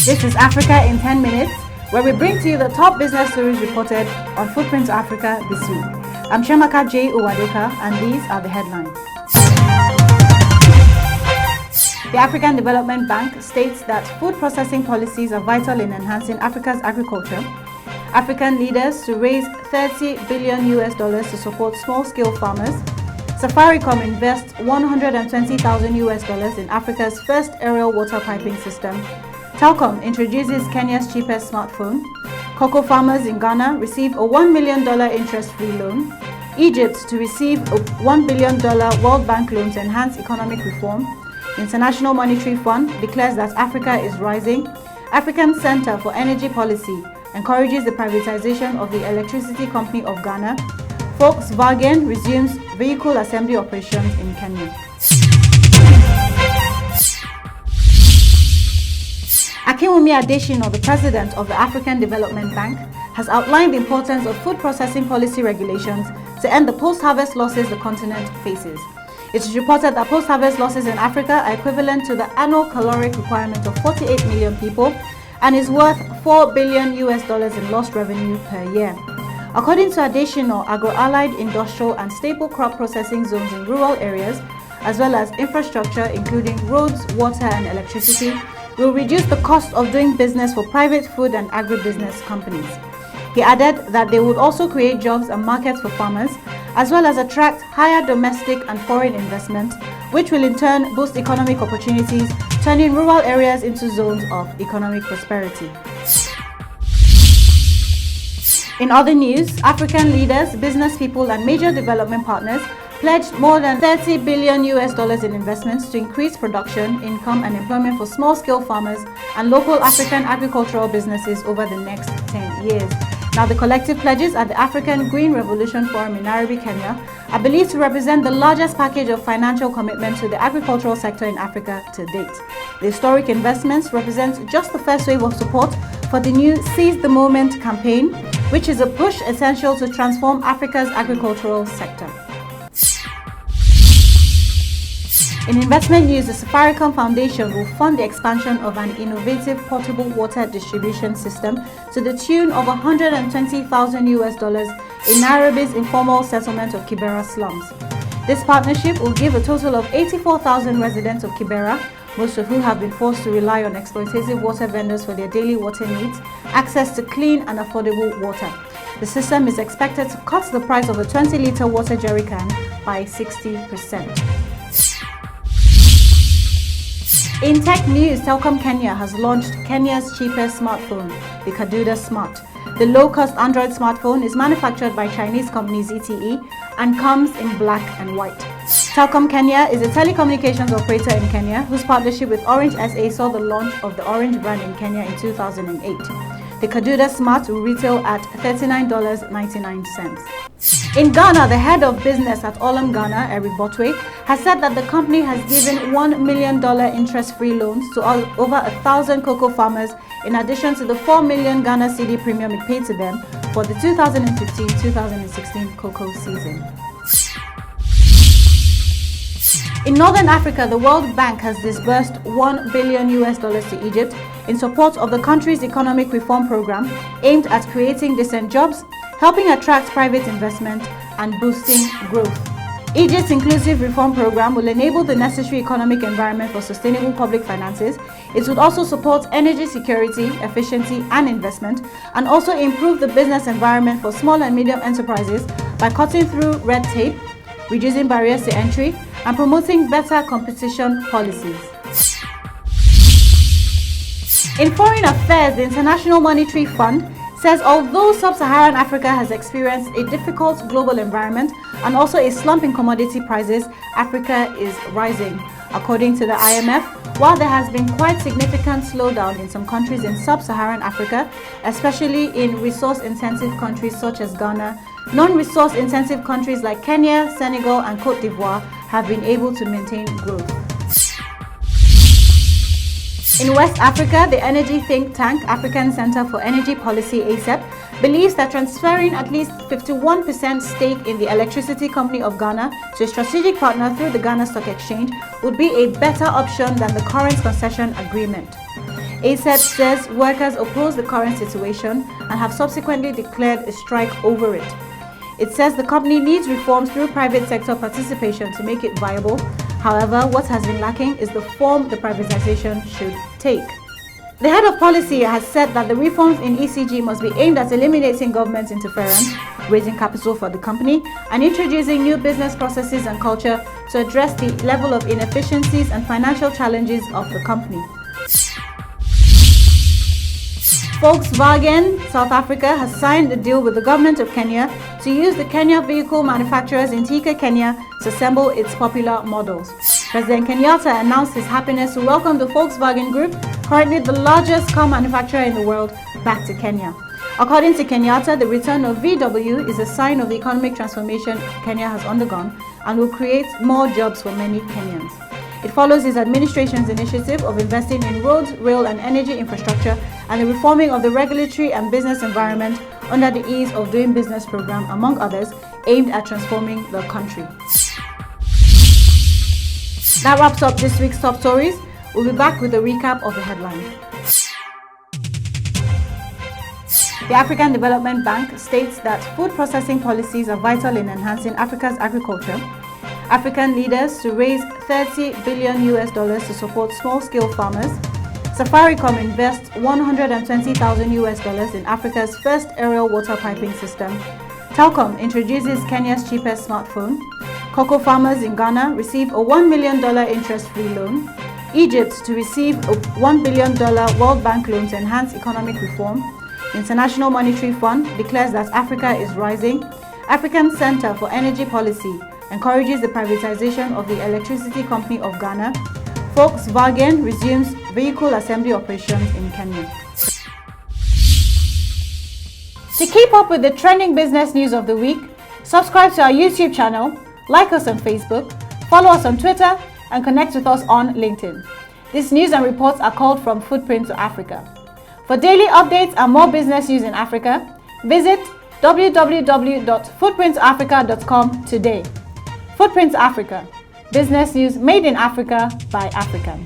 This is Africa in 10 minutes, where we bring to you the top business stories reported on Footprint Africa this week. I'm Shemaka J. Uwadoka, and these are the headlines. The African Development Bank states that food processing policies are vital in enhancing Africa's agriculture. African leaders to raise $30 billion to support small-scale farmers. Safaricom invests $120,000 in Africa's first aerial water piping system. Telkom introduces Kenya's cheapest smartphone. Cocoa farmers in Ghana receive a $1 million interest-free loan. Egypt to receive a $1 billion World Bank loan to enhance economic reform. International Monetary Fund declares that Africa is rising. African Center for Energy Policy encourages the privatization of the Electricity Company of Ghana. Volkswagen resumes vehicle assembly operations in Kenya. Akinwumi Adesina, the president of the African Development Bank, has outlined the importance of food processing policy regulations to end the post-harvest losses the continent faces. It is reported that post-harvest losses in Africa are equivalent to the annual caloric requirement of 48 million people and is worth $4 billion in lost revenue per year. According to Adesina, agro-allied, industrial and staple crop processing zones in rural areas, as well as infrastructure including roads, water and electricity, will reduce the cost of doing business for private food and agribusiness companies. He added that they would also create jobs and markets for farmers, as well as attract higher domestic and foreign investment, which will in turn boost economic opportunities, turning rural areas into zones of economic prosperity. In other news, African leaders, business people and major development partners pledged more than $30 billion in investments to increase production, income and employment for small-scale farmers and local African agricultural businesses over the next 10 years. Now, the collective pledges at the African Green Revolution Forum in Nairobi, Kenya, are believed to represent the largest package of financial commitment to the agricultural sector in Africa to date. The historic investments represent just the first wave of support for the new Seize the Moment campaign, which is a push essential to transform Africa's agricultural sector. In investment news, the Safaricom Foundation will fund the expansion of an innovative portable water distribution system to the tune of $120,000 in Nairobi's informal settlement of Kibera slums. This partnership will give a total of 84,000 residents of Kibera, most of whom have been forced to rely on exploitative water vendors for their daily water needs, access to clean and affordable water. The system is expected to cut the price of a 20-litre water jerry can by 60%. In tech news, Telkom Kenya has launched Kenya's cheapest smartphone, the Kaduda Smart. The low-cost Android smartphone is manufactured by Chinese company ZTE and comes in black and white. Telkom Kenya is a telecommunications operator in Kenya whose partnership with Orange SA saw the launch of the Orange brand in Kenya in 2008. The Kaduda Smart will retail at $39.99. In Ghana, the head of business at Olam Ghana, Eric Botwe, has said that the company has given $1 million interest-free loans to over 1,000 cocoa farmers in addition to the 4 million Ghana cedi premium it paid to them for the 2015-2016 cocoa season. In Northern Africa, the World Bank has disbursed $1 billion to Egypt in support of the country's economic reform program aimed at creating decent jobs, helping attract private investment and boosting growth. Egypt's inclusive reform program will enable the necessary economic environment for sustainable public finances. It would also support energy security, efficiency and investment, and also improve the business environment for small and medium enterprises by cutting through red tape, reducing barriers to entry, and promoting better competition policies. In foreign affairs, the International Monetary Fund says although sub-Saharan Africa has experienced a difficult global environment and also a slump in commodity prices, Africa is rising. According to the IMF, while there has been quite significant slowdown in some countries in sub-Saharan Africa, especially in resource-intensive countries such as Ghana, non-resource-intensive countries like Kenya, Senegal and Cote d'Ivoire have been able to maintain growth. In West Africa, the energy think tank African Center for Energy Policy (ACEP) believes that transferring at least 51% stake in the Electricity Company of Ghana to a strategic partner through the Ghana Stock Exchange would be a better option than the current concession agreement. ACET says workers oppose the current situation and have subsequently declared a strike over it. It says the company needs reforms through private sector participation to make it viable. However, what has been lacking is the form the privatization should take. The head of policy has said that the reforms in ECG must be aimed at eliminating government interference, raising capital for the company, and introducing new business processes and culture to address the level of inefficiencies and financial challenges of the company. Volkswagen South Africa has signed a deal with the government of Kenya to use the Kenya vehicle manufacturers in Thika, Kenya to assemble its popular models. President Kenyatta announced his happiness to welcome the Volkswagen Group, currently the largest car manufacturer in the world, back to Kenya. According to Kenyatta, the return of VW is a sign of the economic transformation Kenya has undergone and will create more jobs for many Kenyans. It follows his administration's initiative of investing in roads, rail and energy infrastructure and the reforming of the regulatory and business environment under the Ease of Doing Business program, among others, aimed at transforming the country. That wraps up this week's top stories. We'll be back with a recap of the headlines. The African Development Bank states that food processing policies are vital in enhancing Africa's agriculture. African leaders to raise $30 billion to support small-scale farmers. Safaricom invests $120,000 in Africa's first aerial water piping system. Telkom introduces Kenya's cheapest smartphone. Cocoa farmers in Ghana receive a $1 million interest-free loan. Egypt to receive a $1 billion World Bank loan to enhance economic reform. International Monetary Fund declares that Africa is rising. African Center for Energy Policy encourages the privatization of the electricity company of Ghana. Volkswagen resumes vehicle assembly operations in Kenya. To keep up with the trending business news of the week, subscribe to our YouTube channel, like us on Facebook, follow us on Twitter, and connect with us on LinkedIn. These news and reports are called From Footprint to Africa. For daily updates and more business news in Africa, visit www.footprintafrica.com today. Footprint Africa, business news made in Africa by Africans.